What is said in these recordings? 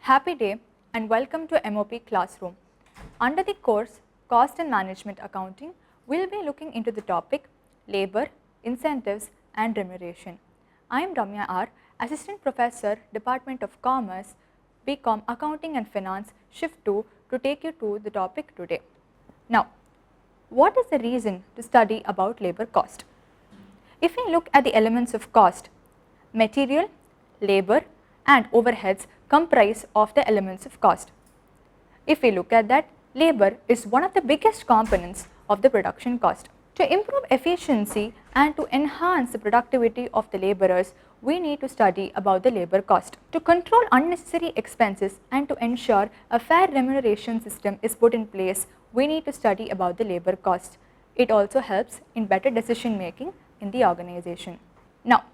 Happy day and welcome to M.O.P classroom. Under the course Cost and Management Accounting, we will be looking into the topic Labor, Incentives and Remuneration. I am Ramya R, Assistant Professor, Department of Commerce, BCom Accounting and Finance, Shift 2 to take you to the topic today. Now, what is the reason to study about labor cost? If we look at the elements of cost, material, labor and overheads comprise of the elements of cost. If we look at that, labor is one of the biggest components of the production cost. To improve efficiency and to enhance the productivity of the laborers, we need to study about the labor cost. To control unnecessary expenses and to ensure a fair remuneration system is put in place, we need to study about the labor cost. It also helps in better decision making in the organization. Now,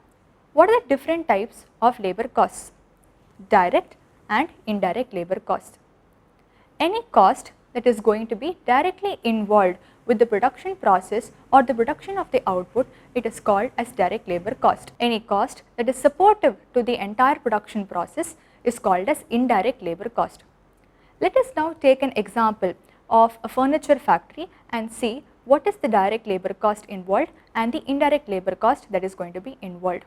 what are the different types of labor costs? Direct and indirect labor cost. Any cost that is going to be directly involved with the production process or the production of the output, it is called as direct labor cost. Any cost that is supportive to the entire production process is called as indirect labor cost. Let us now take an example of a furniture factory and see what is the direct labor cost involved and the indirect labor cost that is going to be involved.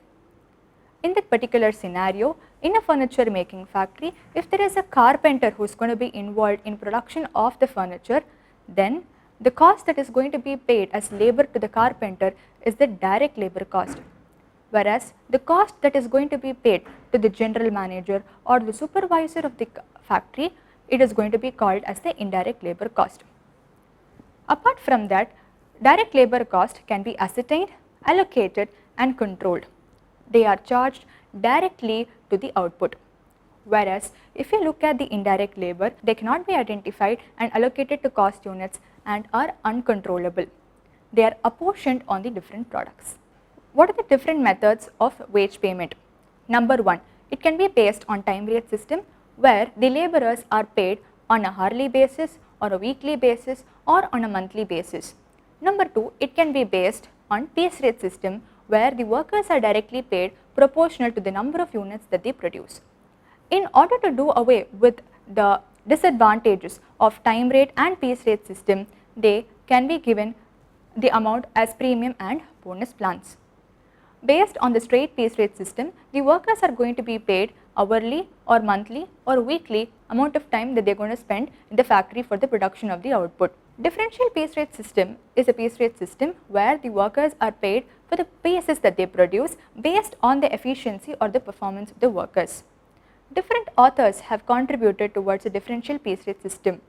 In that particular scenario, in a furniture making factory, if there is a carpenter who is going to be involved in production of the furniture, then the cost that is going to be paid as labor to the carpenter is the direct labor cost, whereas the cost that is going to be paid to the general manager or the supervisor of the factory, it is going to be called as the indirect labor cost. Apart from that, direct labor cost can be ascertained, allocated and controlled. They are charged directly to the output. Whereas, if you look at the indirect labor, they cannot be identified and allocated to cost units and are uncontrollable. They are apportioned on the different products. What are the different methods of wage payment? Number 1, it can be based on time rate system where the laborers are paid on a hourly basis or a weekly basis or on a monthly basis. Number 2, it can be based on piece rate system where the workers are directly paid proportional to the number of units that they produce. In order to do away with the disadvantages of time rate and piece rate system, they can be given the amount as premium and bonus plans. Based on the straight piece rate system, the workers are going to be paid hourly or monthly or weekly amount of time that they are going to spend in the factory for the production of the output. Differential piece rate system is a piece rate system where the workers are paid for the pieces that they produce based on the efficiency or the performance of the workers. Different authors have contributed towards a differential piece rate system.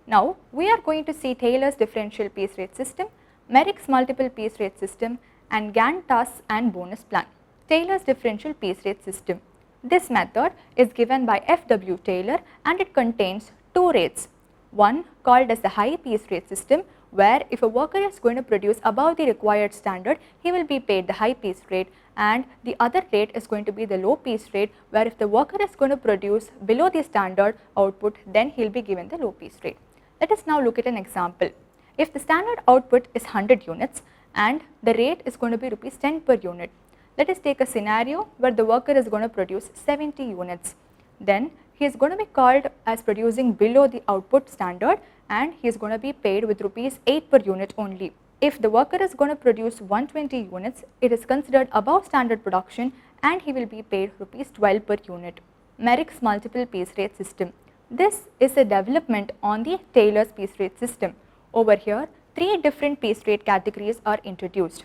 Now, we are going to see Taylor's differential piece rate system, Merrick's multiple piece rate system and Gantt task and bonus plan. Taylor's differential piece rate system. This method is given by F.W. Taylor and it contains two rates. One called as the high piece rate system where if a worker is going to produce above the required standard, he will be paid the high piece rate, and the other rate is going to be the low piece rate where if the worker is going to produce below the standard output, then he will be given the low piece rate. Let us now look at an example. If the standard output is 100 units and the rate is going to be rupees 10 per unit, let us take a scenario where the worker is going to produce 70 units. Then he is going to be called as producing below the output standard and he is going to be paid with rupees 8 per unit only. If the worker is going to produce 120 units, it is considered above standard production and he will be paid rupees 12 per unit. Merrick's multiple piece rate system. This is a development on the Taylor's piece rate system. Over here, 3 different piece rate categories are introduced.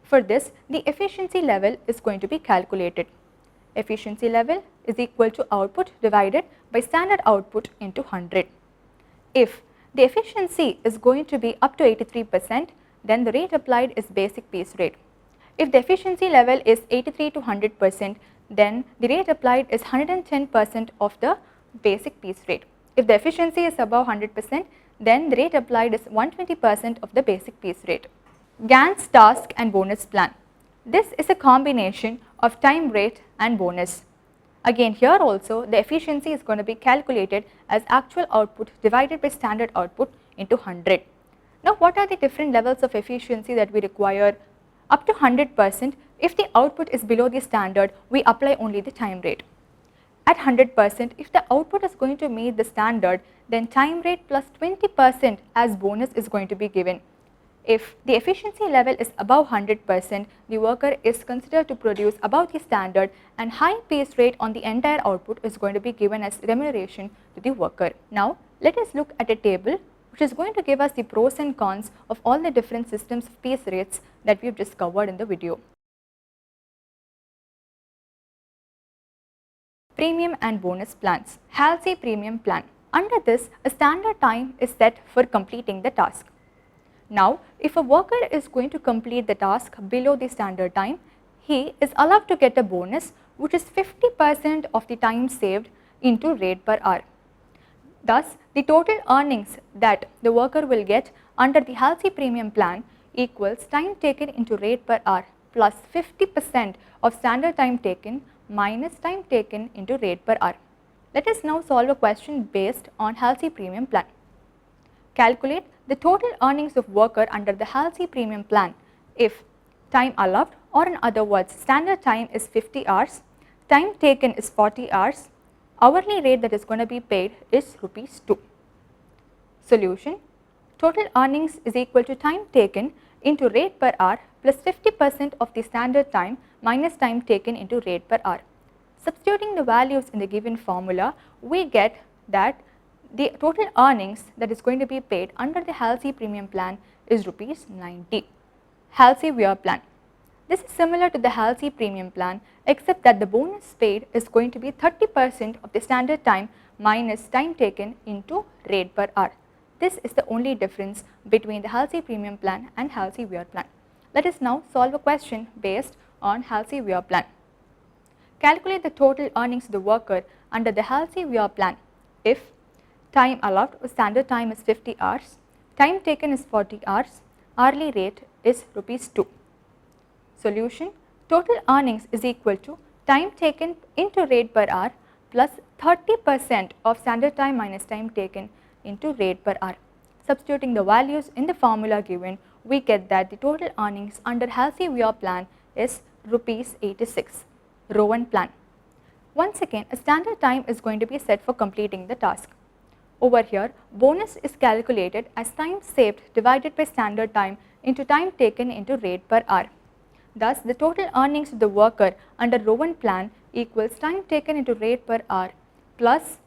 For this, the efficiency level is going to be calculated. Efficiency level is equal to output divided by standard output into 100. If the efficiency is going to be up to 83%, then the rate applied is basic piece rate. If the efficiency level is 83 to 100%, then the rate applied is 110% of the basic piece rate. If the efficiency is above 100%, then the rate applied is 120% of the basic piece rate. Gantt's task and bonus plan. This is a combination of time rate and bonus. Again, here also the efficiency is going to be calculated as actual output divided by standard output into 100. Now, what are the different levels of efficiency that we require? Up to 100%, if the output is below the standard, we apply only the time rate. At 100%, if the output is going to meet the standard, then time rate plus 20% as bonus is going to be given. If the efficiency level is above 100%, the worker is considered to produce above the standard, and high pace rate on the entire output is going to be given as remuneration to the worker. Now, let us look at a table which is going to give us the pros and cons of all the different systems of pace rates that we have just covered in the video. Premium and bonus plans. Halsey Premium Plan. Under this, a standard time is set for completing the task. Now, if a worker is going to complete the task below the standard time, he is allowed to get a bonus which is 50% of the time saved into rate per hour. Thus, the total earnings that the worker will get under the Halsey Premium Plan equals time taken into rate per hour plus 50% of standard time taken minus time taken into rate per hour. Let us now solve a question based on Halsey Premium Plan. Calculate the total earnings of worker under the Halsey Premium Plan if time allowed, or in other words, standard time is 50 hours, time taken is 40 hours, hourly rate that is going to be paid is rupees 2. Solution: total earnings is equal to time taken into rate per hour plus 50% of the standard time minus time taken into rate per hour. Substituting the values in the given formula, we get that the total earnings that is going to be paid under the Halsey Premium Plan is rupees 90. Halsey Weir Plan. This is similar to the Halsey Premium Plan, except that the bonus paid is going to be 30% of the standard time minus time taken into rate per hour. This is the only difference between the Halsey Premium Plan and Halsey Weir Plan. Let us now solve a question based on Halsey Weir Plan. Calculate the total earnings of the worker under the Halsey Weir Plan if time allowed or standard time is 50 hours, time taken is 40 hours, hourly rate is rupees 2. Solution: total earnings is equal to time taken into rate per hour plus 30% of standard time minus time taken into rate per hour. Substituting the values in the formula given, we get that the total earnings under Halsey Weir Plan is rupees 86. Rowan Plan. Once again, a standard time is going to be set for completing the task. Over here, bonus is calculated as time saved divided by standard time into time taken into rate per hour. Thus, the total earnings of the worker under Rowan Plan equals time taken into rate per hour plus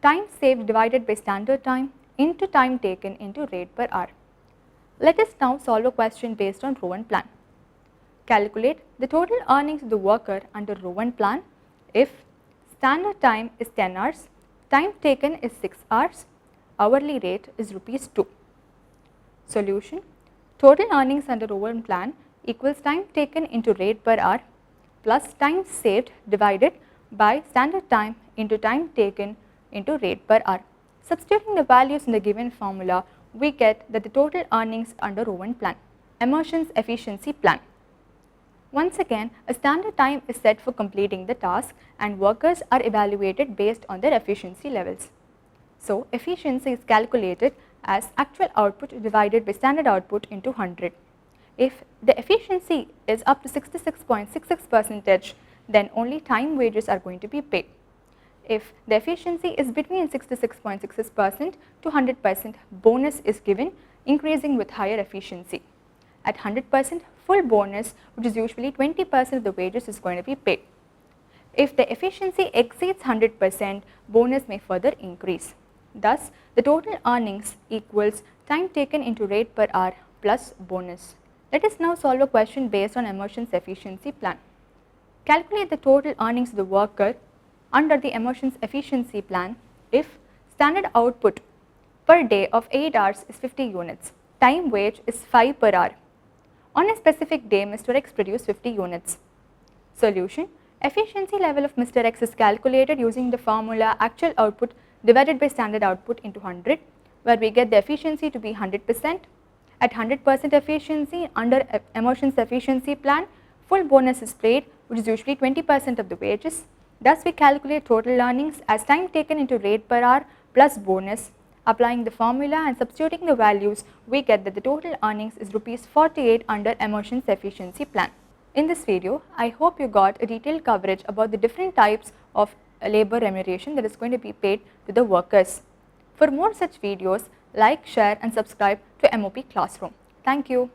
time saved divided by standard time into time taken into rate per hour. Let us now solve a question based on Rowan Plan. Calculate the total earnings of the worker under Rowan Plan if standard time is 10 hours, time taken is 6 hours, hourly rate is rupees 2. Solution: total earnings under Rowan Plan equals time taken into rate per hour plus time saved divided by standard time into time taken into rate per hour. Substituting the values in the given formula, we get that the total earnings under Rowan Plan. Emergence Efficiency Plan. Once again, a standard time is set for completing the task and workers are evaluated based on their efficiency levels. So, efficiency is calculated as actual output divided by standard output into 100. If the efficiency is up to 66.66%, then only time wages are going to be paid. If the efficiency is between 66.66% to 100%, bonus is given, increasing with higher efficiency. At 100%, full bonus, which is usually 20% of the wages, is going to be paid. If the efficiency exceeds 100%, bonus may further increase. Thus, the total earnings equals time taken into rate per hour plus bonus. Let us now solve a question based on Emergence Efficiency Plan. Calculate the total earnings of the worker under the Emergence Efficiency Plan if standard output per day of 8 hours is 50 units, time wage is 5 per hour. On a specific day, Mr. X produced 50 units. Solution: efficiency level of Mr. X is calculated using the formula actual output divided by standard output into 100, where we get the efficiency to be 100%. At 100% efficiency under Emergence Efficiency Plan, full bonus is paid, which is usually 20% of the wages. Thus, we calculate total earnings as time taken into rate per hour plus bonus. Applying the formula and substituting the values, we get that the total earnings is rupees 48 under Emergence Efficiency Plan. In this video, I hope you got a detailed coverage about the different types of labor remuneration that is going to be paid to the workers. For more such videos, like, share and subscribe to M.O.P Classroom. Thank you.